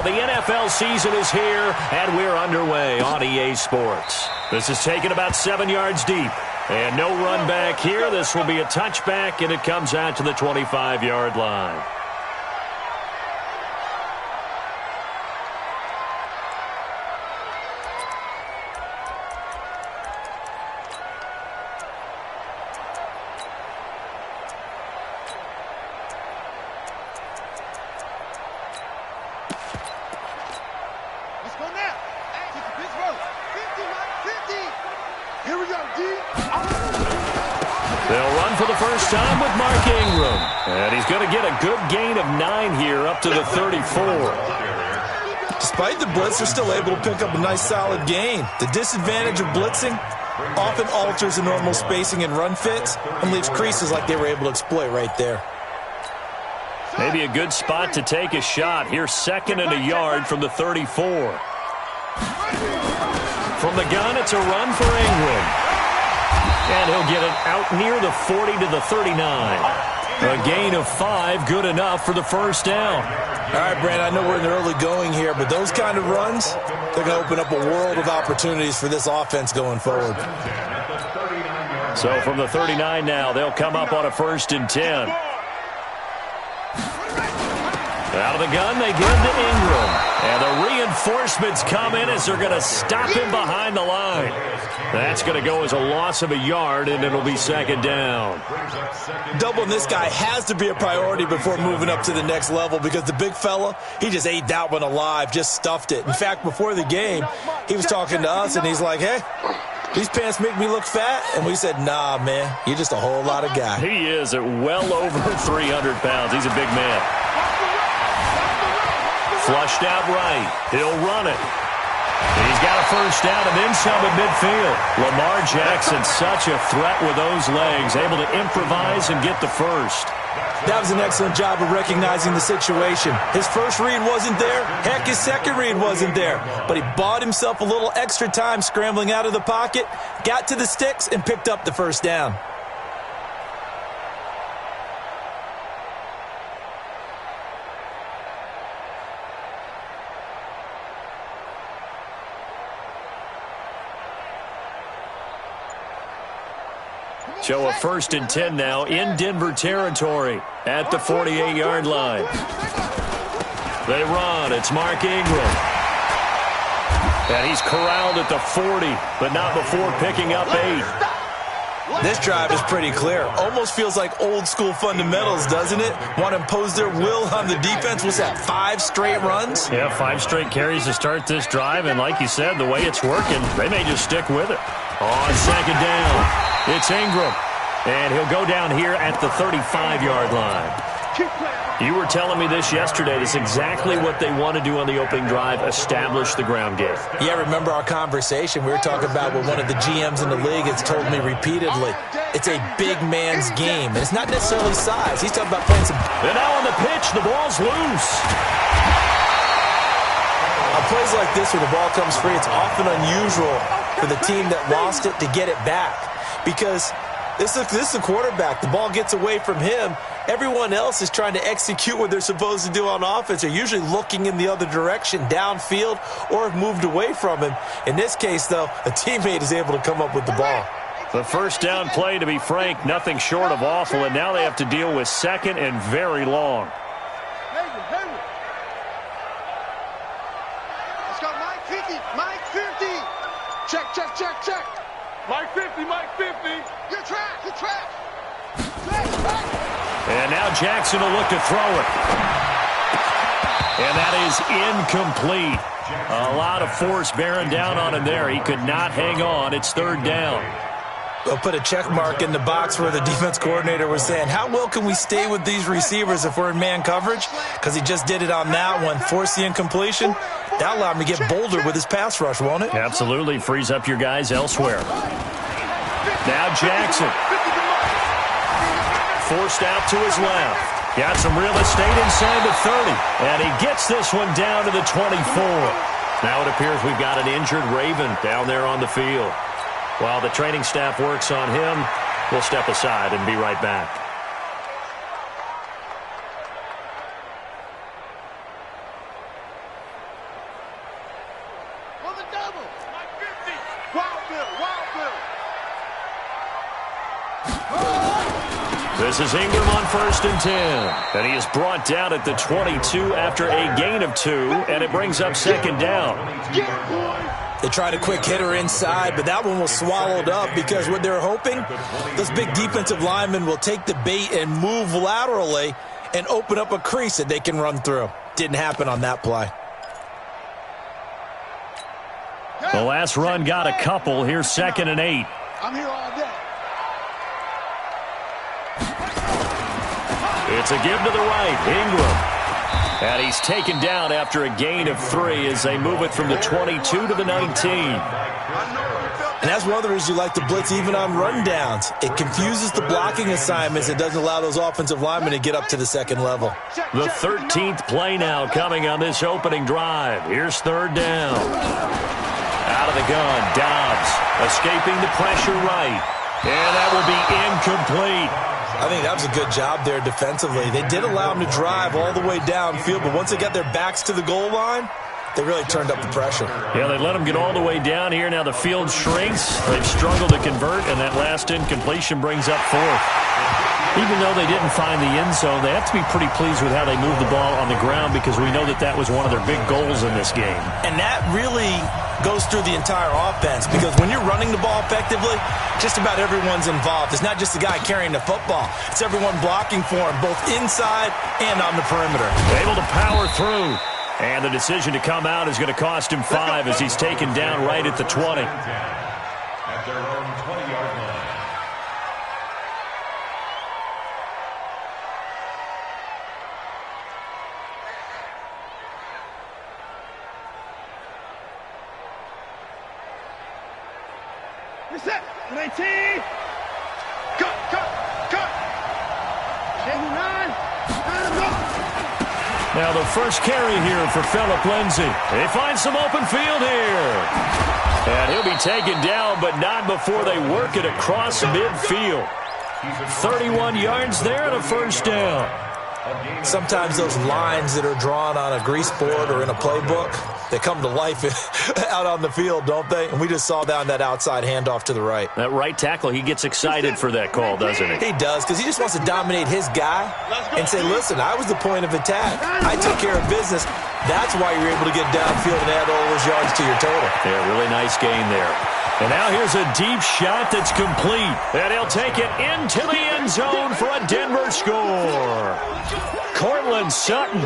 The NFL season is here, and we're underway on EA Sports. This is taken about 7 yards deep. And no run back here. This will be a touchback, and it comes out to the 25-yard line. They'll run for the first time with Mark Ingram. And he's going to get a good gain of 9 here up to the 34. Despite the blitz, they're still able to pick up a nice solid gain. The disadvantage of blitzing often alters the normal spacing and run fits and leaves creases like they were able to exploit right there. Maybe a good spot to take a shot. Here's 2nd and a yard from the 34. From the gun, it's a run for Ingram. And he'll get it out near the 40 to the 39. A gain of 5, good enough for the first down. All right, Brand, I know we're in the early going here, but those kind of runs, they're going to open up a world of opportunities for this offense going forward. So from the 39 now, they'll come up on a 1st and 10. Out of the gun, they give to Ingram. And the reinforcements come in as they're going to stop him behind the line. That's going to go as a loss of a yard, and it'll be 2nd down. Doubling this guy has to be a priority before moving up to the next level because the big fella, he just ate that one alive, just stuffed it. In fact, before the game, he was talking to us, and he's like, hey, these pants make me look fat. And we said, nah, man, you're just a whole lot of guy. He is at well over 300 pounds. He's a big man. Flushed out right. He'll run it. He's got a first down and then some at midfield. Lamar Jackson, such a threat with those legs, able to improvise and get the first. That was an excellent job of recognizing the situation. His first read wasn't there. Heck, his second read wasn't there. But he bought himself a little extra time scrambling out of the pocket, got to the sticks, and picked up the first down. So a 1st and 10 now in Denver territory at the 48-yard line. They run. It's Mark Ingram. And he's corralled at the 40, but not before picking up 8. This drive is pretty clear. Almost feels like old school fundamentals, doesn't it? Want to impose their will on the defense. What's that, 5 straight runs? Yeah, 5 straight carries to start this drive. And like you said, the way it's working, they may just stick with it. On 2nd down, it's Ingram. And he'll go down here at the 35-yard line. You were telling me this yesterday. This is exactly what they want to do on the opening drive, establish the ground game. Yeah, remember our conversation. We were talking about what one of the GMs in the league has told me repeatedly. It's a big man's game. And it's not necessarily size. He's talking about playing some... And now on the pitch, the ball's loose. On plays like this where the ball comes free, it's often unusual for the team that lost it to get it back. Because this is the quarterback. The ball gets away from him. Everyone else is trying to execute what they're supposed to do on offense. They're usually looking in the other direction, downfield, or have moved away from him. In this case, though, a teammate is able to come up with the ball. The first down play, to be frank, nothing short of awful, and now they have to deal with 2nd and very long. Let's go, Mike 50, Mike 50. Check, check, check, check. Mike 50, Mike 50. You're trapped, you're trapped. And now Jackson will look to throw it. And that is incomplete. A lot of force bearing down on him there. He could not hang on. It's 3rd down. They'll put a check mark in the box where the defense coordinator was saying, how well can we stay with these receivers if we're in man coverage? Because he just did it on that one. Force the incompletion. That'll allow him to get bolder with his pass rush, won't it? Absolutely. Frees up your guys elsewhere. Now Jackson. Forced out to his left. Got some real estate inside the 30. And he gets this one down to the 24. Now it appears we've got an injured Raven down there on the field. While the training staff works on him, we'll step aside and be right back. On the double. Mike 50. Wild Bill. Wild Bill. This is Ingram on 1st and 10. And he is brought down at the 22 after a gain of 2, and it brings up 2nd down. They tried a quick hitter inside, but that one was swallowed up because what they're hoping, those big defensive linemen will take the bait and move laterally and open up a crease that they can run through. Didn't happen on that play. The last run got a couple. Here's 2nd and 8. I'm here all day. It's a give to the right, Ingram. And he's taken down after a gain of 3 as they move it from the 22 to the 19. And that's one of the reasons you like to blitz even on rundowns. It confuses the blocking assignments. It doesn't allow those offensive linemen to get up to the 2nd level. The 13th play now coming on this opening drive. Here's 3rd down. Out of the gun, Dobbs escaping the pressure right. And that will be incomplete. I think that was a good job there defensively. They did allow them to drive all the way downfield, but once they got their backs to the goal line, they really turned up the pressure. Yeah, they let them get all the way down here. Now the field shrinks. They've struggled to convert, and that last incompletion brings up 4th. Even though they didn't find the end zone, they have to be pretty pleased with how they moved the ball on the ground because we know that that was one of their big goals in this game. And that really goes through the entire offense because when you're running the ball effectively, just about everyone's involved. It's not just the guy carrying the football. It's everyone blocking for him, both inside and on the perimeter. Able to power through. And the decision to come out is going to cost him 5 as he's taken down right at the 20. At their own 20-yard line. Reset. 19. Cut. 89. Now the first carry here for Phillip Lindsay. They find some open field here. And he'll be taken down, but not before they work it across midfield. 31 yards there and a 1st down. Sometimes those lines that are drawn on a grease board or in a playbook, they come to life out on the field, don't they? And we just saw down that outside handoff to the right. That right tackle, he gets excited for that call, doesn't he? He does, because he just wants to dominate his guy and say, listen, I was the point of attack. I took care of business. That's why you're able to get downfield and add all those yards to your total. Yeah, really nice gain there. And now here's a deep shot that's complete. And he'll take it into the end zone for a Denver score. Cortland Sutton,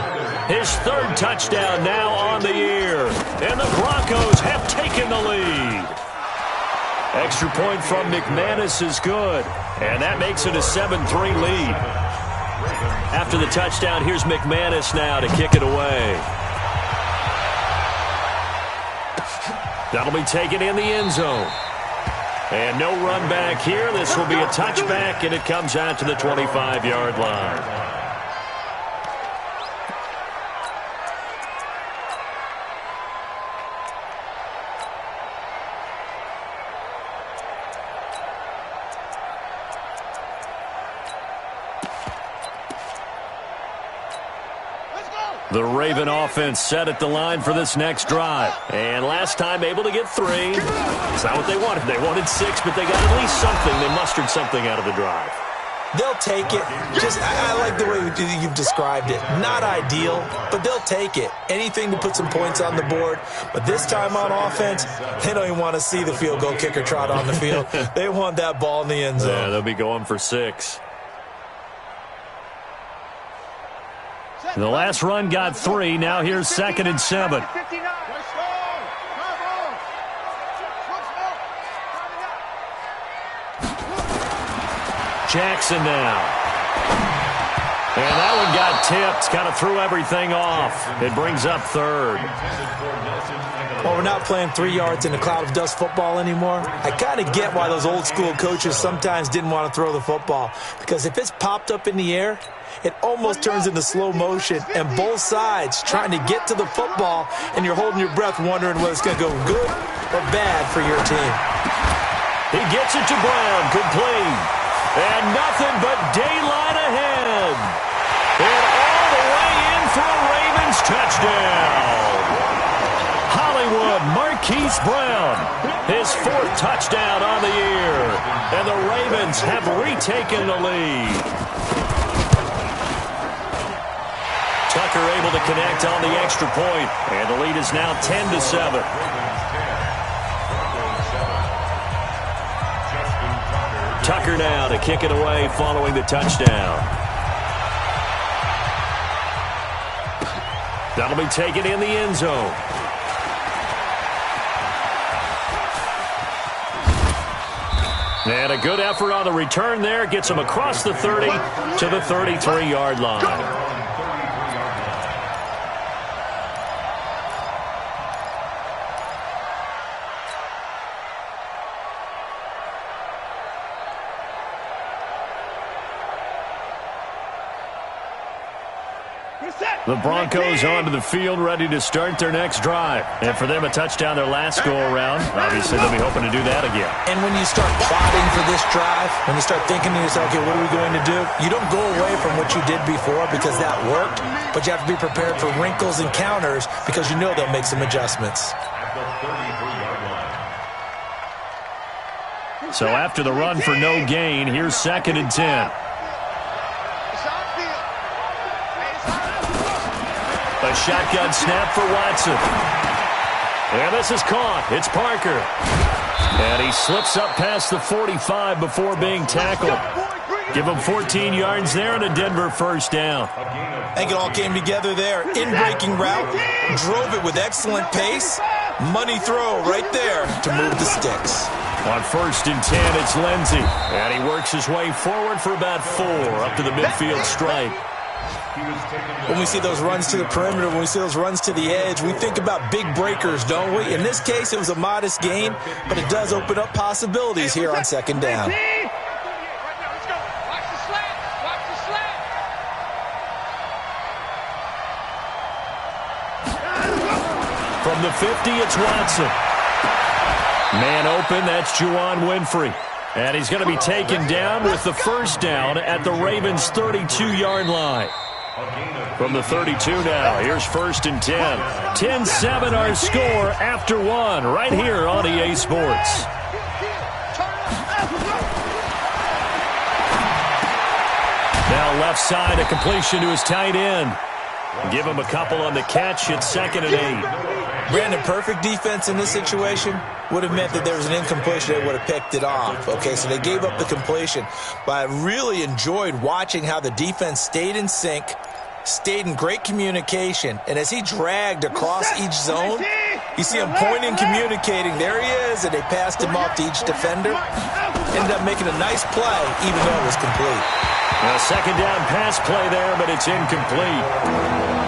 his 3rd touchdown now on the year. And the Broncos have taken the lead. Extra point from McManus is good. And that makes it a 7-3 lead. After the touchdown, here's McManus now to kick it away. That'll be taken in the end zone. And no run back here. This will be a touchback, and it comes out to the 25-yard line. The Raven offense set at the line for this next drive. And last time able to get 3. It's not what they wanted. They wanted 6, but they got at least something. They mustered something out of the drive. They'll take it. I like the way you've described it. Not ideal, but they'll take it. Anything to put some points on the board. But this time on offense, they don't even want to see the field goal kicker trot on the field. They want that ball in the end zone. Yeah, they'll be going for 6. The last run got 3. Now here's 2nd and 7. Jackson now. And that one got tipped. Kind of threw everything off. It brings up 3rd. Well, we're not playing 3 yards in a cloud of dust football anymore. I kind of get why those old school coaches sometimes didn't want to throw the football. Because if it's popped up in the air, it almost turns into slow motion, and both sides trying to get to the football, and you're holding your breath wondering whether it's going to go good or bad for your team. He gets it to Brown, complete. And nothing but daylight ahead. And all the way in for a Ravens touchdown. Hollywood Marquise Brown, his 4th touchdown on the year. And the Ravens have retaken the lead. Tucker able to connect on the extra point, and the lead is now 10-7. Tucker now to kick it away following the touchdown. That'll be taken in the end zone. And a good effort on the return there. Gets him across the 30 to the 33-yard line. The Broncos onto the field, ready to start their next drive. And for them, a touchdown their last go-around. Obviously, they'll be hoping to do that again. And when you start plotting for this drive, when you start thinking to yourself, okay, what are we going to do? You don't go away from what you did before because that worked, but you have to be prepared for wrinkles and counters because you know they'll make some adjustments. So after the run for no gain, here's 2nd and 10. A shotgun snap for Watson. And this is caught. It's Parker. And he slips up past the 45 before being tackled. Give him 14 yards there and a Denver first down. I think it all came together there. In-breaking route. Drove it with excellent pace. Money throw right there to move the sticks. On 1st and 10, it's Lindsey. And he works his way forward for about 4 up to the midfield stripe. When we see those runs to the perimeter, when we see those runs to the edge, we think about big breakers, don't we? In this case, it was a modest gain, but it does open up possibilities here on 2nd down. From the 50, it's Watson. Man open, that's Juwan Winfrey. And he's going to be taken down with the first down at the Ravens' 32-yard line. From the 32 now, here's 1st and 10. 10-7 our score after 1 right here on EA Sports. Now left side, a completion to his tight end. Give him a couple on the catch. It's 2nd and 8. Brandon, perfect defense in this situation would have meant that there was an incompletion. They would have picked it off. Okay, so they gave up the completion. But I really enjoyed watching how the defense stayed in sync, stayed in great communication. And as he dragged across each zone, you see him pointing, communicating. There he is, and they passed him off to each defender. Ended up making a nice play, even though it was complete. A 2nd down pass play there, but it's incomplete.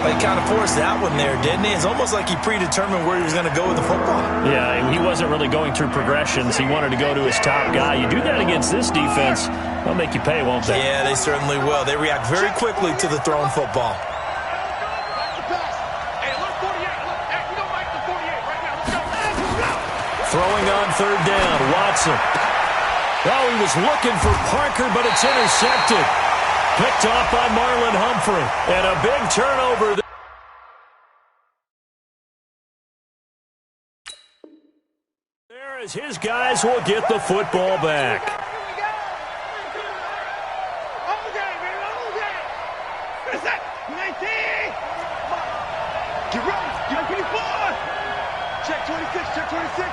But he kind of forced that one there, didn't he? It's almost like he predetermined where he was going to go with the football. Yeah, he wasn't really going through progressions. He wanted to go to his top guy. You do that against this defense, they'll make you pay, won't they? Yeah, they certainly will. They react very quickly to the thrown football. Throwing on 3rd down, Watson. Oh, he was looking for Parker, but it's intercepted. Picked off by Marlon Humphrey. And a big turnover. There as his guys will get the football back. Check 26, check 26.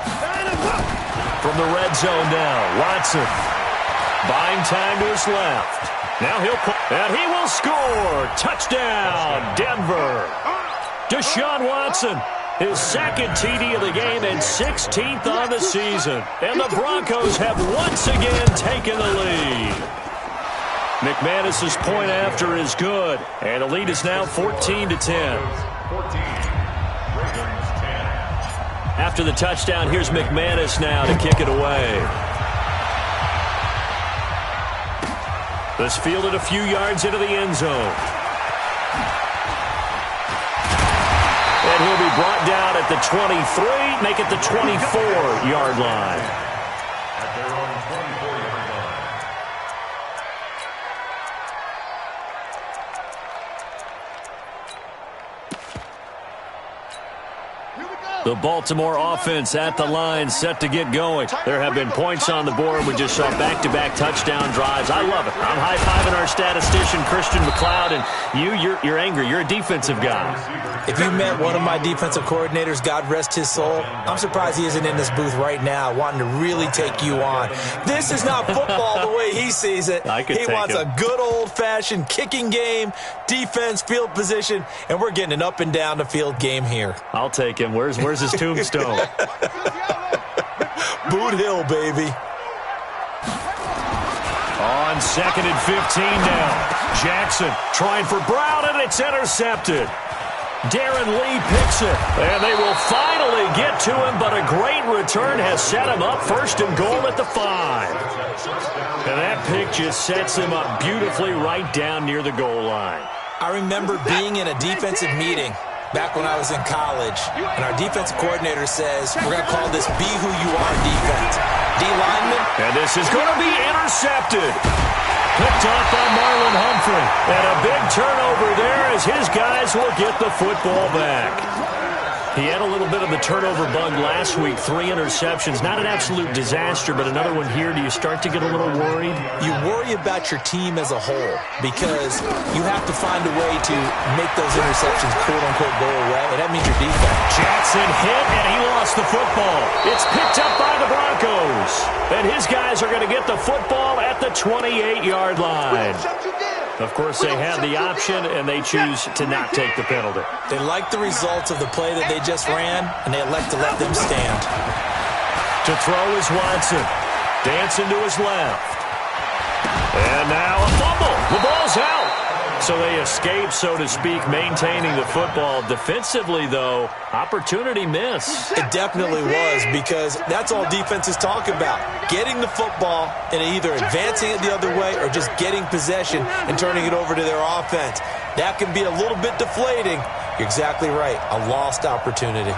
From the red zone now, Watson. Buying time to his left. Now he'll pull, and he will score. Touchdown, Denver. Deshaun Watson, his 2nd TD of the game and 16th on the season. And the Broncos have once again taken the lead. McManus's point after is good, and the lead is now 14-10. After the touchdown, here's McManus now to kick it away. This fielded a few yards into the end zone. And he'll be brought down at the 23, make it the 24-yard line. At their own 24-yard line. Here we go. The Baltimore offense at the line, set to get going. There have been points on the board. We just saw back-to-back touchdown drives. I love it. I'm high-fiving our statistician, Christian McLeod, and you're angry. You're a defensive guy. If you met one of my defensive coordinators, God rest his soul, I'm surprised he isn't in this booth right now wanting to really take you on. This is not football the way he sees it. He wants a good old-fashioned kicking game, defense, field position, and we're getting an up-and-down-the-field game here. I'll take him. Where's his tombstone? Boot Hill, baby. On 2nd and 15 now. Jackson trying for Brown, and it's intercepted. Darren Lee picks it, and they will finally get to him, but a great return has set him up 1st and goal at the 5. And that pick just sets him up beautifully right down near the goal line. I remember being in a defensive meeting back when I was in college, and our defensive coordinator says, we're going to call this Be Who You Are defense. D-lineman. And this is going to be intercepted. Picked off by Marlon Humphrey. And a big turnover there as his guys will get the football back. He had a little bit of the turnover bug last week, 3 interceptions. Not an absolute disaster, but another one here. Do you start to get a little worried? You worry about your team as a whole because you have to find a way to make those interceptions, quote-unquote, go away, and that means your defense. Jackson hit, and he lost the football. It's picked up by the Broncos. And his guys are going to get the football at the 28-yard line. Of course, they have the option, and they choose to not take the penalty. They like the results of the play that they just ran, and they elect to let them stand. To throw is Watson. Dancing to his left. And now a fumble. The ball's out. So they escape, so to speak, maintaining the football. Defensively, though, opportunity miss. It definitely was, because that's all defenses talk about. Getting the football and either advancing it the other way or just getting possession and turning it over to their offense. That can be a little bit deflating. You're exactly right. A lost opportunity.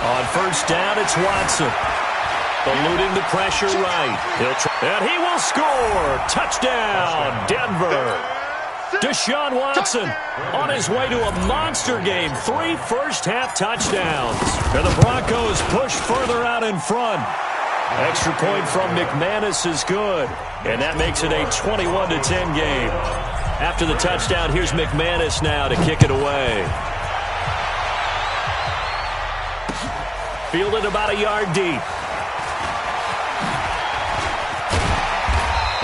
On 1st down, it's Watson. Eluding the pressure right. And he will score. Touchdown, Denver. Deshaun Watson on his way to a monster game. 3 first-half touchdowns. And the Broncos push further out in front. Extra point from McManus is good. And that makes it a 21-10 game. After the touchdown, here's McManus now to kick it away. Fielded about a yard deep.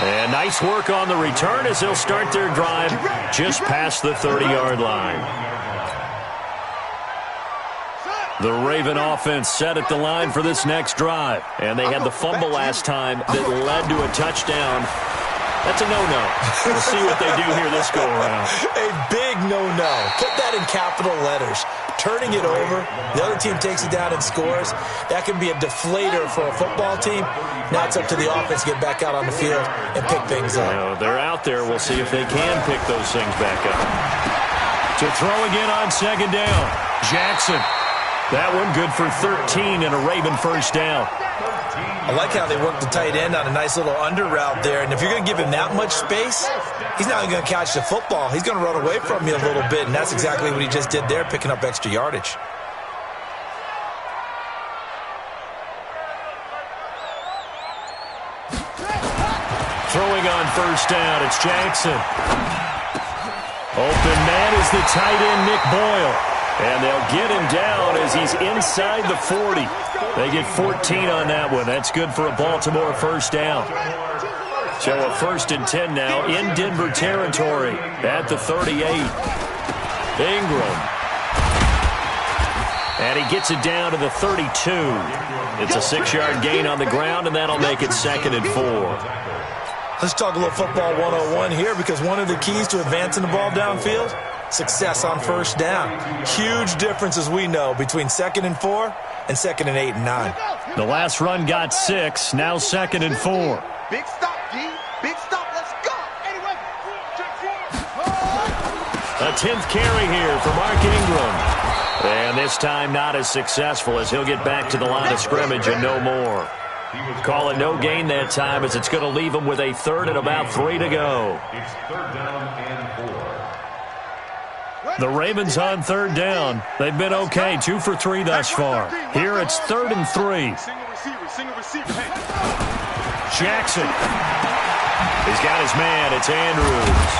And nice work on the return as they'll start their drive just past the 30-yard line. The Raven offense set at the line for this next drive. And they had the fumble last time that led to a touchdown. That's a no-no. We'll see what they do here this go-around. A big no-no. Put that in capital letters. Turning it over, the other team takes it down and scores. That can be a deflator for a football team. Now it's up to the offense to get back out on the field and pick things up. No, they're out there. We'll see if they can pick those things back up. To throw again on 2nd down. Jackson. That one good for 13 and a Raven 1st down. I like how they work the tight end on a nice little under route there. And if you're going to give him that much space, he's not going to catch the football. He's going to run away from you a little bit, and that's exactly what he just did there, picking up extra yardage. Throwing on 1st down, it's Jackson. Open man is the tight end, Nick Boyle. And they'll get him down as he's inside the 40. They get 14 on that one. That's good for a Baltimore 1st down. So a 1st and 10 now in Denver territory at the 38. Ingram. And he gets it down to the 32. It's a 6-yard gain on the ground, and that'll make it 2nd and 4. Let's talk a little football 101 here, because one of the keys to advancing the ball downfield, success on 1st down. Huge difference, as we know, between 2nd and 4 and 2nd and 8 and 9. The last run got 6, now 2nd and 4. Big stop, D. Big stop. Let's go. Anyway. A 10th carry here for Mark Ingram. And this time not as successful as he'll get back to the line of scrimmage and no more. Call it no gain that time as it's going to leave him with a 3rd and about 3 to go. It's 3rd down and 4. The Ravens on third down. They've been okay, 2 for 3 thus far. Here it's 3rd and 3. Jackson. He's got his man. It's Andrews.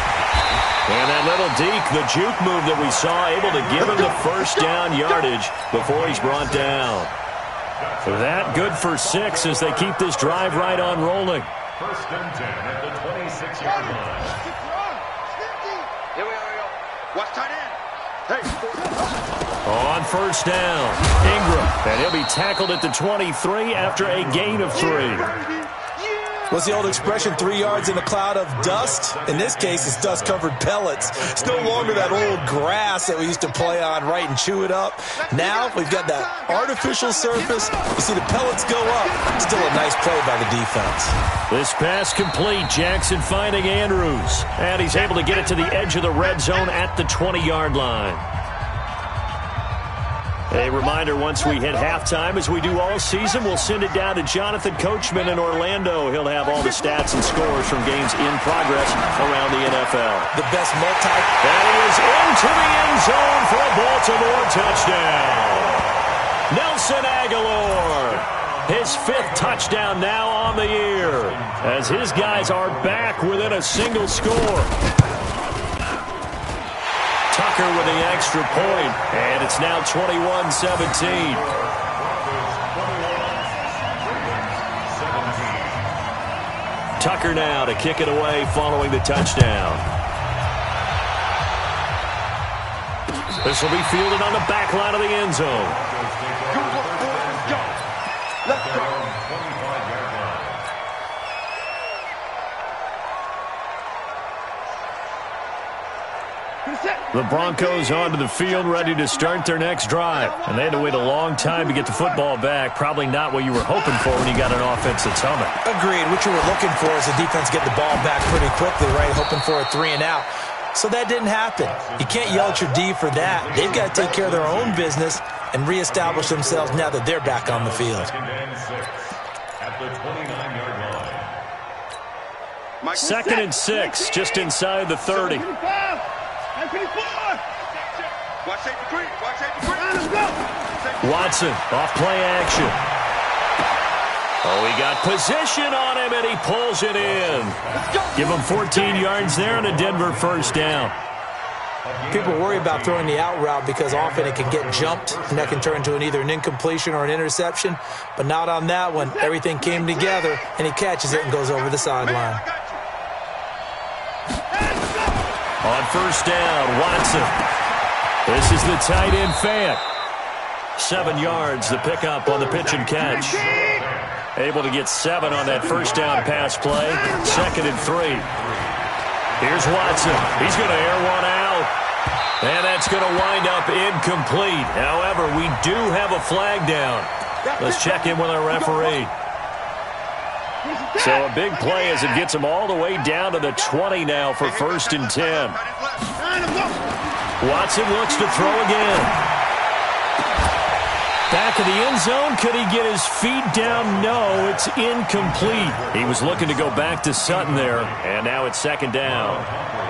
And that little deke, the juke move that we saw, able to give him the first down yardage before he's brought down. So that good for 6 as they keep this drive right on rolling. 1st and 10 at the 26-yard line. Here we go. Watch tight end. Hey. On 1st down, Ingram. And he'll be tackled at the 23 after a gain of 3. What's the old expression, 3 yards in a cloud of dust? In this case, it's dust-covered pellets. It's no longer that old grass that we used to play on, right, and chew it up. Now we've got that artificial surface. You see the pellets go up. Still a nice play by the defense. This pass complete. Jackson finding Andrews. And he's able to get it to the edge of the red zone at the 20-yard line. A reminder, once we hit halftime, as we do all season, we'll send it down to Jonathan Coachman in Orlando. He'll have all the stats and scores from games in progress around the NFL. The best multi. That is into the end zone for a Baltimore touchdown. Nelson Aguilar, his 5th touchdown now on the year, as his guys are back within a single score. Tucker with the extra point, and it's now 21-17. Tucker now to kick it away following the touchdown. This will be fielded on the back line of the end zone. Let's go. The Broncos onto the field, ready to start their next drive. And they had to wait a long time to get the football back. Probably not what you were hoping for when you got an offense that's humming. Agreed. What you were looking for is the defense get the ball back pretty quickly, right? Hoping for a 3 and out. So that didn't happen. You can't yell at your D for that. They've got to take care of their own business and reestablish themselves now that they're back on the field. At the 29-yard line. 2nd and 6, just inside the 30. Watson, off play action. Oh, he got position on him, and he pulls it in. Give him 14 yards there and a Denver 1st down. People worry about throwing the out route because often it can get jumped, and that can turn into either an incompletion or an interception. But not on that one. Everything came together, and he catches it and goes over the sideline. On 1st down, Watson. This is the tight end Fant. 7 yards, the pickup on the pitch and catch. Able to get 7 on that 1st down pass play. 2nd and 3. Here's Watson. He's going to air one out. And that's going to wind up incomplete. However, we do have a flag down. Let's check in with our referee. So a big play as it gets him all the way down to the 20 now for 1st and 10. Watson looks to throw again. Back of the end zone. Could he get his feet down? No, it's incomplete. He was looking to go back to Sutton there, and now it's 2nd down.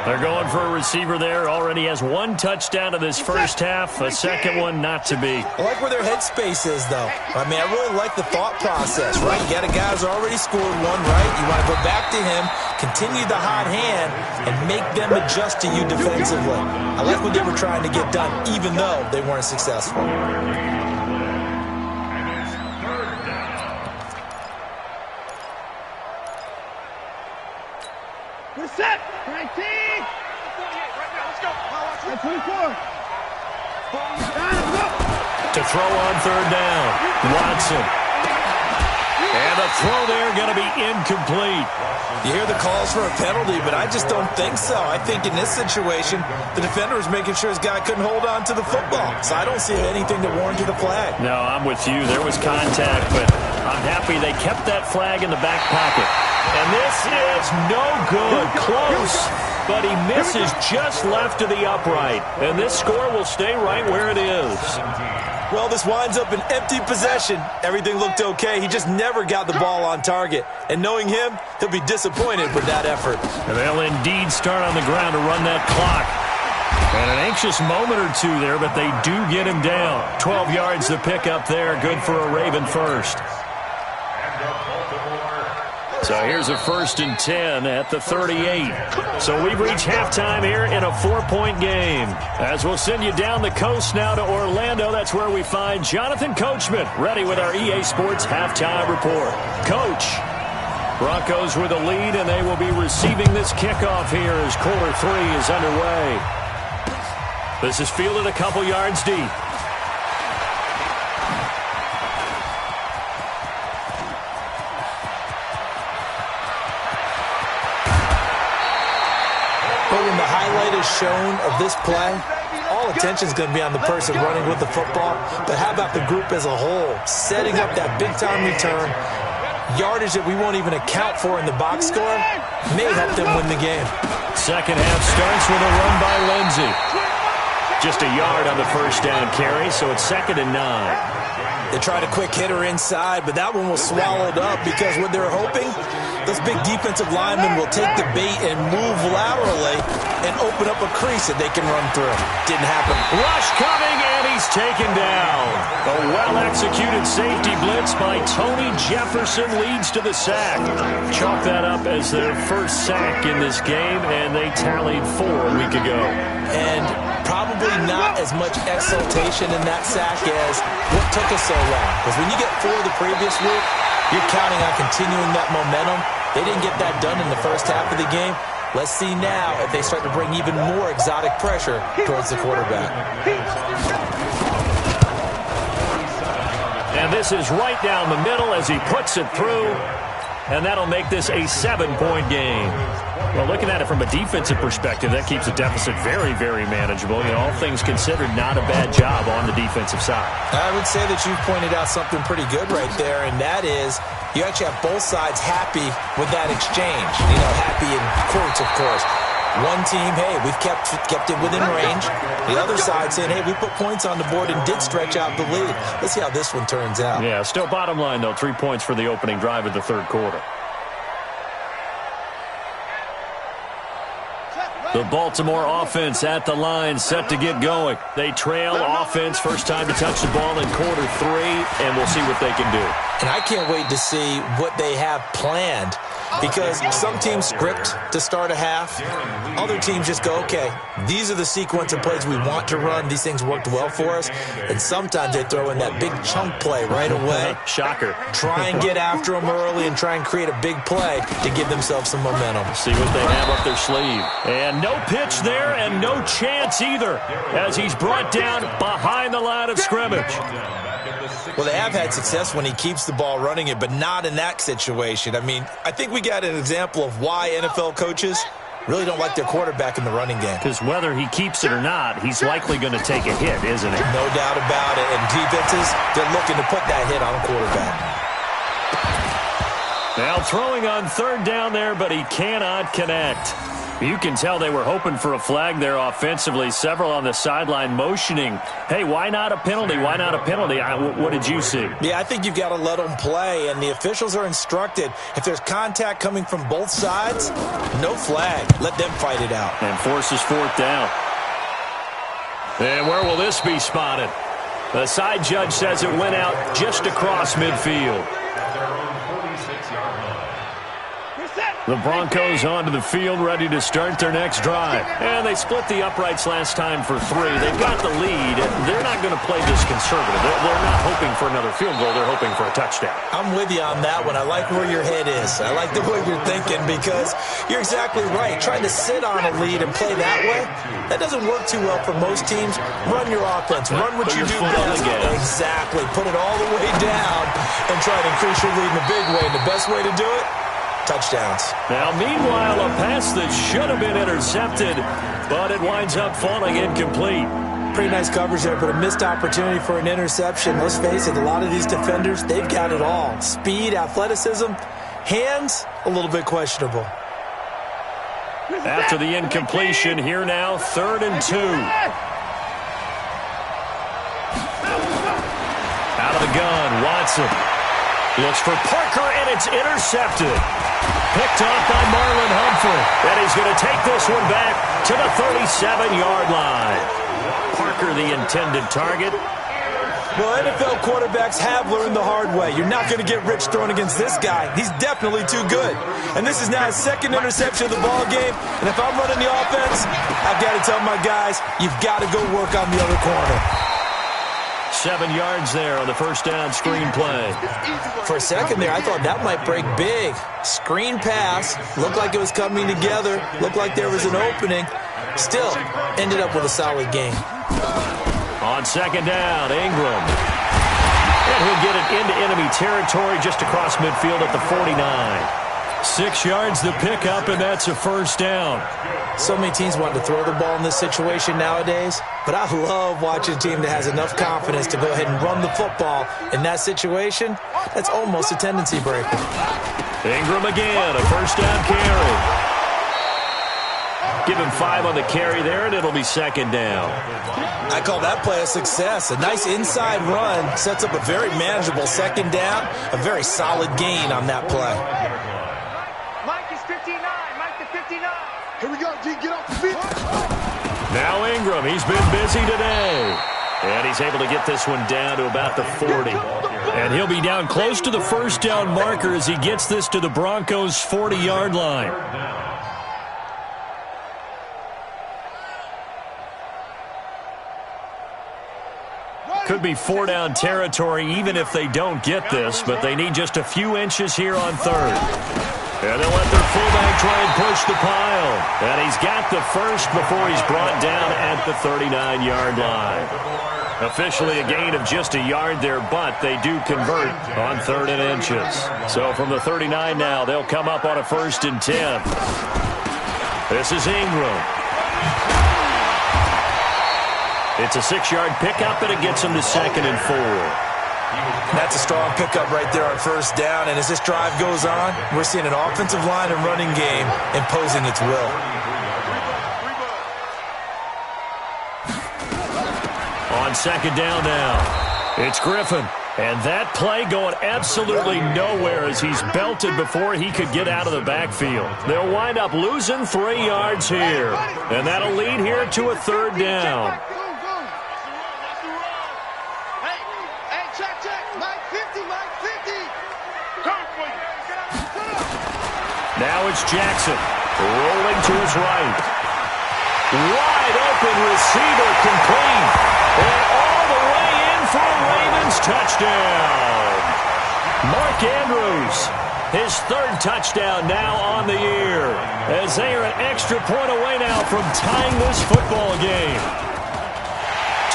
They're going for a receiver there. Already has 1 touchdown in this first half. A second one not to be. I like where their headspace is, though. I mean, I really like the thought process, right? You got a guy who's already scored 1, right? You want to go back to him, continue the hot hand, and make them adjust to you defensively. I like what they were trying to get done, even though they weren't successful. We're set. 19. 24. To throw on 3rd down. Watson. And the throw there going to be incomplete. You hear the calls for a penalty, but I just don't think so. I think in this situation, the defender was making sure his guy couldn't hold on to the football. So I don't see anything that warranted a flag. No, I'm with you. There was contact, but I'm happy they kept that flag in the back pocket. And this is no good. Close, but he misses just left of the upright. And this score will stay right where it is. Well, this winds up an empty possession. Everything looked okay. He just never got the ball on target. And knowing him, he'll be disappointed with that effort. And they'll indeed start on the ground to run that clock. And an anxious moment or two there, but they do get him down. 12 yards to pick up there. Good for a Raven first. So here's a 1st and 10 at the 38. So we've reached halftime here in a 4-point game. As we'll send you down the coast now to Orlando, that's where we find Jonathan Coachman ready with our EA Sports halftime report. Coach, Broncos with a lead, and they will be receiving this kickoff here as quarter 3 is underway. This is fielded a couple yards deep. But when the highlight is shown of this play, all attention is going to be on the person running with the football. But how about the group as a whole? Setting up that big-time return, yardage that we won't even account for in the box score, may help them win the game. Second half starts with a run by Lindsey. Just a yard on the first down carry, so it's 2nd and 9. They tried a quick hitter inside, but that one was swallowed up because what they're hoping, those big defensive linemen will take the bait and move laterally and open up a crease that they can run through. Didn't happen. Rush coming, and he's taken down. A well-executed safety blitz by Tony Jefferson leads to the sack. Chalk that up as their first sack in this game, and they tallied 4 a week ago. And probably not as much exultation in that sack as what took us so long. Because when you get 4 the previous week, you're counting on continuing that momentum. They didn't get that done in the first half of the game. Let's see now if they start to bring even more exotic pressure towards the quarterback. And this is right down the middle as he puts it through. And that'll make this a 7-point game. Well, looking at it from a defensive perspective, that keeps the deficit very, very manageable. You know, all things considered, not a bad job on the defensive side. I would say that you've pointed out something pretty good right there, and that is you actually have both sides happy with that exchange. You know, happy in quotes, of course. One team, hey, we've kept it within range. The other side saying, hey, we put points on the board and did stretch out the lead. Let's see how this one turns out. Yeah, still bottom line, though, 3 points for the opening drive of the third quarter. The Baltimore offense at the line, set to get going. They trail offense, first time to touch the ball in quarter 3, and we'll see what they can do. And I can't wait to see what they have planned, because some teams script to start a half. Other teams just go, okay, these are the sequence of plays we want to run. These things worked well for us. And sometimes they throw in that big chunk play right away. Shocker. Try and get after them early and try and create a big play to give themselves some momentum. See what they have up their sleeve. And no pitch there and no chance either as he's brought down behind the line of scrimmage. Well, they have had success when he keeps the ball running it, but not in that situation. I mean, I think we got an example of why NFL coaches really don't like their quarterback in the running game. Because whether he keeps it or not, he's likely going to take a hit, isn't he? No doubt about it. And defenses, they're looking to put that hit on a quarterback. Now throwing on third down there, but he cannot connect. You can tell they were hoping for a flag there offensively. Several on the sideline motioning, hey, why not a penalty? Why not a penalty? What did you see? Yeah, I think you've got to let them play, and the officials are instructed. If there's contact coming from both sides, no flag. Let them fight it out. And forces 4th down. And where will this be spotted? The side judge says it went out just across midfield. The Broncos onto the field, ready to start their next drive. And they split the uprights last time for 3. They've got the lead. They're not going to play this conservative. They're not hoping for another field goal. They're hoping for a touchdown. I'm with you on that one. I like where your head is. I like the way you're thinking, because you're exactly right. Trying to sit on a lead and play that way, that doesn't work too well for most teams. Run your offense. Run what you do best. Exactly. Put it all the way down and try to increase your lead in a big way. And the best way to do it, touchdowns. Now, meanwhile, a pass that should have been intercepted, but it winds up falling incomplete. Pretty nice coverage there, but a missed opportunity for an interception. Let's face it, a lot of these defenders, they've got it all. Speed, athleticism, hands, a little bit questionable. After the incompletion, here now, 3rd and 2. Out of the gun, Watson. Looks for Parker, and it's intercepted. Picked off by Marlon Humphrey. And he's going to take this one back to the 37-yard line. Parker, the intended target. Well, NFL quarterbacks have learned the hard way. You're not going to get rich throwing against this guy. He's definitely too good. And this is now his second interception of the ball game. And if I'm running the offense, I've got to tell my guys, you've got to go work on the other corner. 7 yards there on the first down screen play. For a second there, I thought that might break big. Screen pass. Looked like it was coming together. Looked like there was an opening. Still, ended up with a solid game. On second down, Ingram. And he'll get it into enemy territory just across midfield at the 49. 6 yards the pickup, and that's a first down. So many teams want to throw the ball in this situation nowadays, but I love watching a team that has enough confidence to go ahead and run the football. In that situation, that's almost a tendency breaker. Ingram again, a first down carry. Give him 5 on the carry there, and it'll be second down. I call that play a success. A nice inside run sets up a very manageable second down, a very solid gain on that play. Mike is 59. Mike to 59. Here we go, G. Get off the field. Now Ingram, he's been busy today. And he's able to get this one down to about the 40. And he'll be down close to the first down marker as he gets this to the Broncos' 40-yard line. Could be 4-down territory even if they don't get this, but they need just a few inches here on third. And they'll let their fullback try and push the pile. And he's got the first before he's brought down at the 39-yard line. Officially a gain of just a yard there, but they do convert on 3rd and inches. So from the 39 now, they'll come up on a 1st and 10. This is Ingram. It's a 6-yard pickup, and it gets him to 2nd and 4. That's a strong pickup right there on first down, and as this drive goes on, we're seeing an offensive line and running game imposing its will. On second down now, it's Griffin. And that play going absolutely nowhere as he's belted before he could get out of the backfield. They'll wind up losing 3 yards here. And that'll lead here to a 3rd down. Now it's Jackson, rolling to his right. Wide open receiver complete. And all the way in for a Ravens touchdown. Mark Andrews, his 3rd touchdown now on the year, as they are an extra point away now from tying this football game.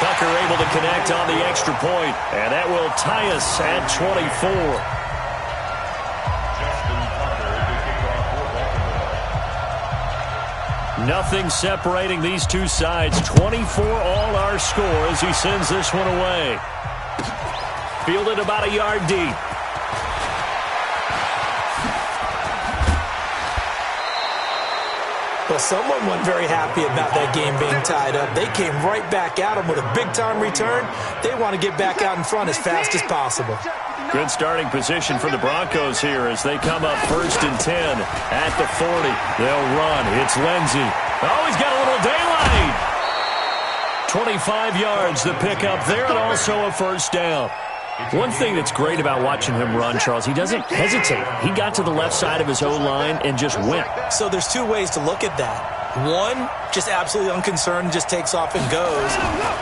Tucker able to connect on the extra point, and that will tie us at 24. Nothing separating these two sides. 24 all our score as he sends this one away. Fielded about a yard deep. Well, someone wasn't very happy about that game being tied up. They came right back at him with a big-time return. They want to get back out in front as fast as possible. Good starting position for the Broncos here as they come up 1st and 10 at the 40. They'll run. It's Lindsey. Oh, he's got a little daylight. 25 yards the pickup there, and also a 1st down. One thing that's great about watching him run, Charles, he doesn't hesitate. He got to the left side of his O-line and just went. So there's 2 ways to look at that. One, just absolutely unconcerned, just takes off and goes.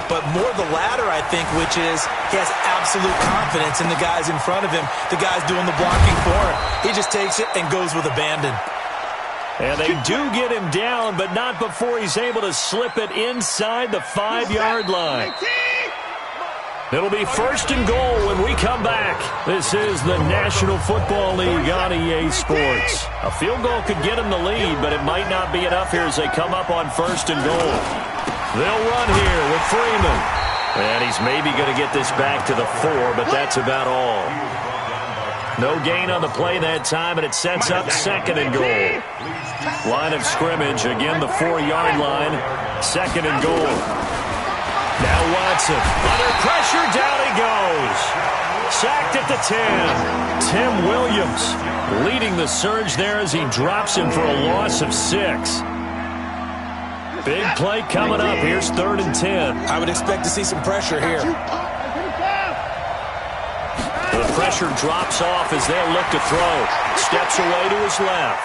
But more the latter, I think, which is he has absolute confidence in the guys in front of him, the guys doing the blocking for him. He just takes it and goes with abandon. And they do get him down, but not before he's able to slip it inside the 5-yard line. It'll be 1st and goal when we come back. This is the National Football League on EA Sports. A field goal could get them the lead, but it might not be enough here as they come up on 1st and goal. They'll run here with Freeman. And he's maybe going to get this back to the 4, but that's about all. No gain on the play that time, and it sets up 2nd and goal. Line of scrimmage, again the 4-yard line, 2nd and goal. Now Watson, under pressure, down he goes. Sacked at the 10. Tim Williams leading the surge there as he drops him for a loss of 6. Big play coming up. Here's 3rd and 10. I would expect to see some pressure here. The pressure drops off as they'll look to throw. Steps away to his left.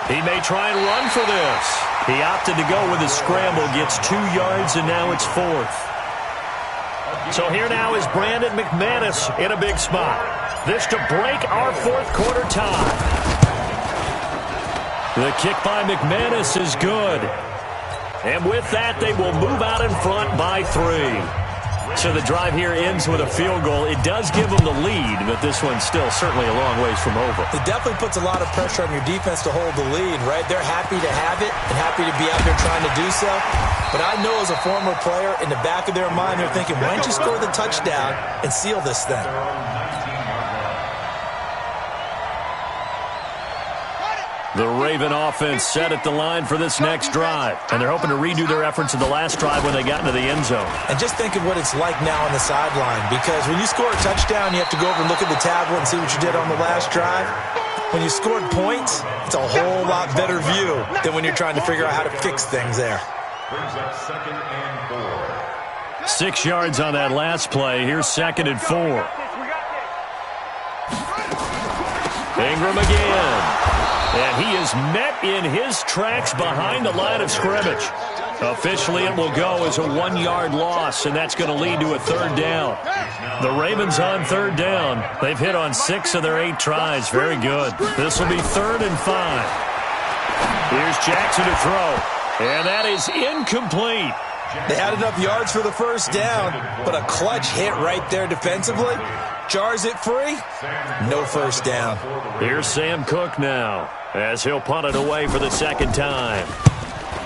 He may try and run for this. He opted to go with his scramble, gets 2 yards, and now it's 4th. So here now is Brandon McManus in a big spot. This to break our 4th quarter tie. The kick by McManus is good. And with that, they will move out in front by 3. So the drive here ends with a field goal. It does give them the lead, but this one's still certainly a long ways from over. It definitely puts a lot of pressure on your defense to hold the lead, right? They're happy to have it and happy to be out there trying to do so. But I know as a former player, in the back of their mind, they're thinking, why don't you score the touchdown and seal this thing? The Raven offense set at the line for this next drive. And they're hoping to redo their efforts in the last drive when they got into the end zone. And just think of what it's like now on the sideline. Because when you score a touchdown, you have to go over and look at the tablet and see what you did on the last drive. When you scored points, it's a whole lot better view than when you're trying to figure out how to fix things there. Brings up 2nd and 4. 6 yards on that last play. Here's 2nd and 4. Ingram again. And he is met in his tracks behind the line of scrimmage. Officially, it will go as a 1-yard loss, and that's going to lead to a 3rd down. The Ravens on 3rd down. They've hit on 6 of their 8 tries. Very good. This will be 3rd and 5. Here's Jackson to throw, and that is incomplete. They had enough yards for the 1st down, but a clutch hit right there defensively. Jars it free. No 1st down. Here's Sam Cook now as he'll punt it away for the 2nd time.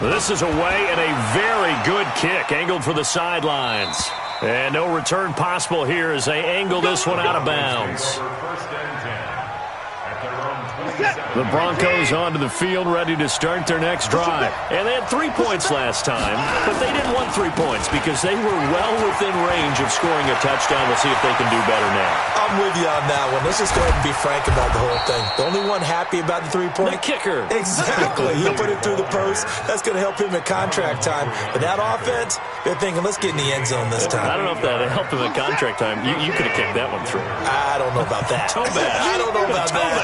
This is away and a very good kick angled for the sidelines. And no return possible here as they angle this one out of bounds. The Broncos onto the field ready to start their next drive. And they had 3 points last time, but they didn't want 3 points because they were well within range of scoring a touchdown. We'll see if they can do better now. I'm with you on that one. Let's just go ahead and be frank about the whole thing. The only one happy about the 3-point? The kicker. Exactly. He'll put it through the post. That's going to help him at contract time. But that offense, they're thinking, let's get in the end zone this time. I don't know if that helped him at contract time. You could have kicked that one through. I don't know about that. Toe bash. I don't know about that.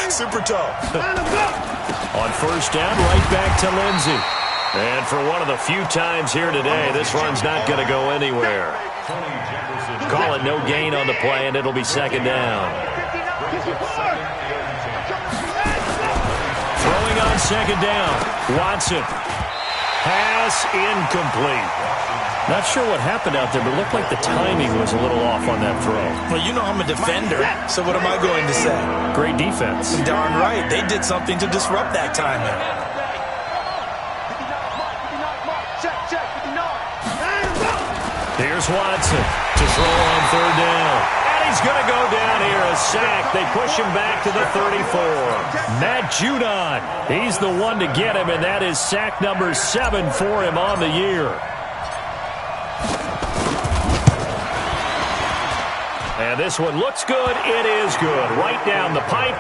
Super toe. On 1st down, right back to Lindsey. And for one of the few times here today, this run's not going to go anywhere. Call it no gain on the play, and it'll be 2nd down. Throwing on 2nd down. Watson. Pass incomplete. Not sure what happened out there, but it looked like the timing was a little off on that throw. Well, you know I'm a defender, so what am I going to say? Great defense. Darn right. They did something to disrupt that timing. Here's Watson to throw on 3rd down. And he's going to go down here, a sack. They push him back to the 34. Matt Judon, he's the one to get him, and that is sack number 7 for him on the year. And this one looks good. It is good. Right down the pipe.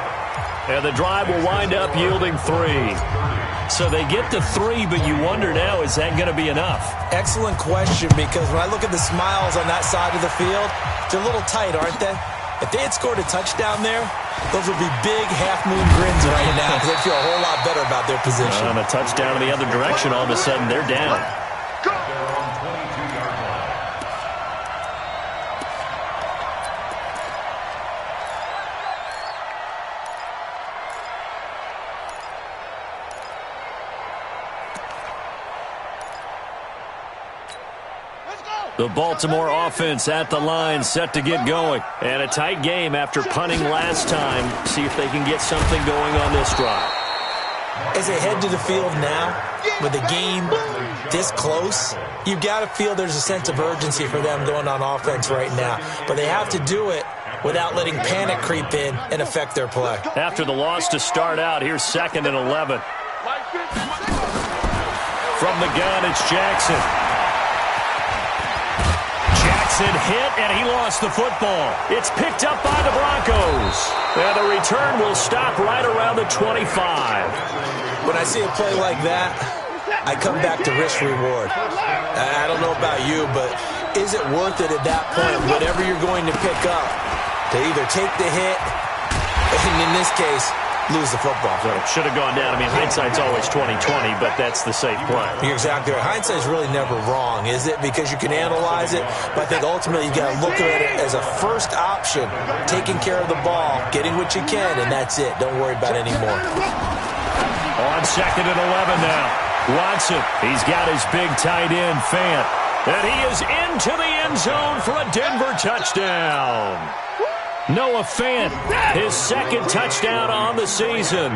And the drive will wind up yielding 3. So they get to 3, but you wonder now, is that going to be enough? Excellent question, because when I look at the smiles on that side of the field, they're a little tight, aren't they? If they had scored a touchdown there, those would be big half-moon grins right now because they feel a whole lot better about their position. On a touchdown in the other direction, all of a sudden they're down. The Baltimore offense at the line, set to get going. And a tight game after punting last time. See if they can get something going on this drive. As they head to the field now, with the game this close, you've got to feel there's a sense of urgency for them going on offense right now. But they have to do it without letting panic creep in and affect their play. After the loss to start out, here's 2nd and 11. From the gun, it's Jackson. Jackson hit, and he lost the football. It's picked up by the Broncos. And the return will stop right around the 25. When I see a play like that, I come back to risk-reward. I don't know about you, but is it worth it at that point, whatever you're going to pick up, to either take the hit, and in this case, lose the football? So it should have gone down. I mean, hindsight's always 20/20, but that's the safe play. You're exactly right. Hindsight's really never wrong, is it? Because you can analyze it, but I think ultimately you got to look at it as a first option, taking care of the ball, getting what you can, and that's it. Don't worry about any more. On 2nd and 11 now. Watson, he's got his big tight end, Fant. And he is into the end zone for a Denver touchdown. Noah Fant, his second touchdown on the season.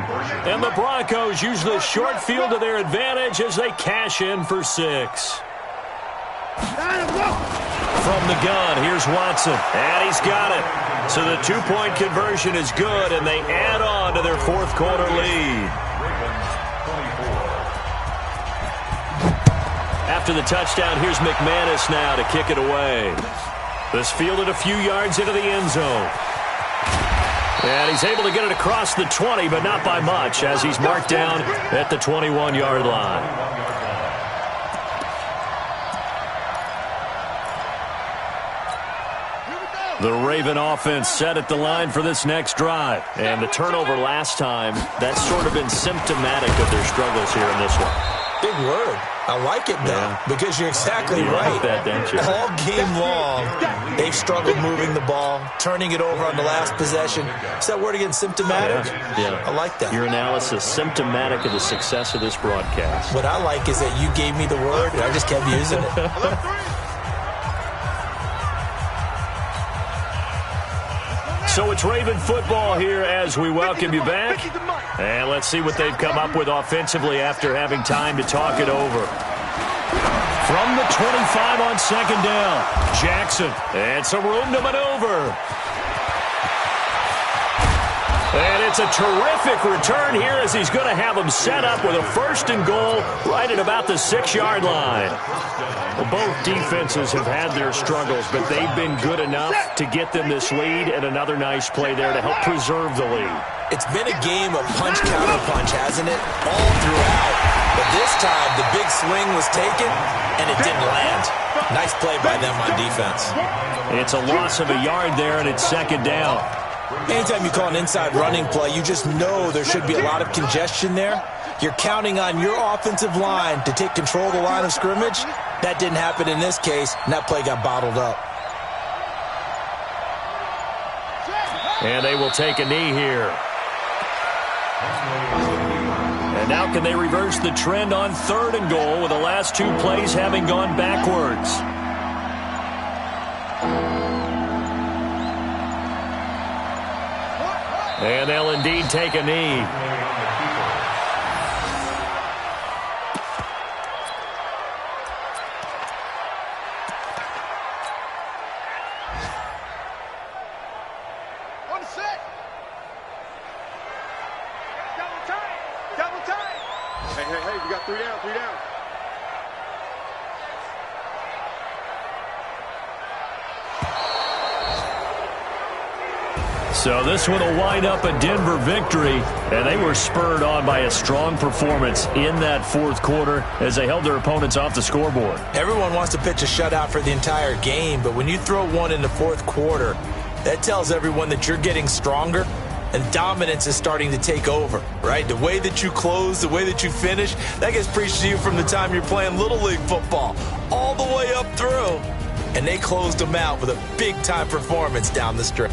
And the Broncos use the short field to their advantage as they cash in for 6. From the gun, here's Watson. And he's got it. So the 2-point conversion is good, and they add on to their fourth quarter lead. After the touchdown, here's McManus now to kick it away. This fielded a few yards into the end zone. And he's able to get it across the 20, but not by much, as he's marked down at the 21-yard line. The Raven offense set at the line for this next drive. And the turnover last time, that's sort of been symptomatic of their struggles here in this one. Big word. I like it, though, because you're exactly right. Like that, don't you? All game long, they've struggled moving the ball, turning it over on the last possession. Is that word again, symptomatic? Yeah. I like that. Your analysis, symptomatic of the success of this broadcast. What I like is that you gave me the word, and I just kept using it. So it's Raven football here as we welcome you back. And let's see what they've come up with offensively after having time to talk it over. From the 25 on 2nd down, Jackson. And some room to maneuver. And it's a terrific return here as he's going to have them set up with a 1st and goal right at about the 6-yard line. Well, both defenses have had their struggles, but they've been good enough to get them this lead, and another nice play there to help preserve the lead. It's been a game of punch-counter-punch, hasn't it? All throughout. But this time, the big swing was taken, and it didn't land. Nice play by them on defense. It's a loss of a yard there, and it's 2nd down. Anytime you call an inside running play, you just know there should be a lot of congestion there. You're counting on your offensive line to take control of the line of scrimmage. That didn't happen in this case, and that play got bottled up. And they will take a knee here. And now can they reverse the trend on 3rd and goal with the last 2 plays having gone backwards? And they'll indeed take a knee. On the set. Double time. Double time. Hey, we got 3 down, 3 down. So this one will wind up a Denver victory, and they were spurred on by a strong performance in that 4th quarter as they held their opponents off the scoreboard. Everyone wants to pitch a shutout for the entire game, but when you throw one in the 4th quarter, that tells everyone that you're getting stronger and dominance is starting to take over, right? The way that you close, the way that you finish, that gets preached to you from the time you're playing Little League football all the way up through. And they closed them out with a big-time performance down the stretch.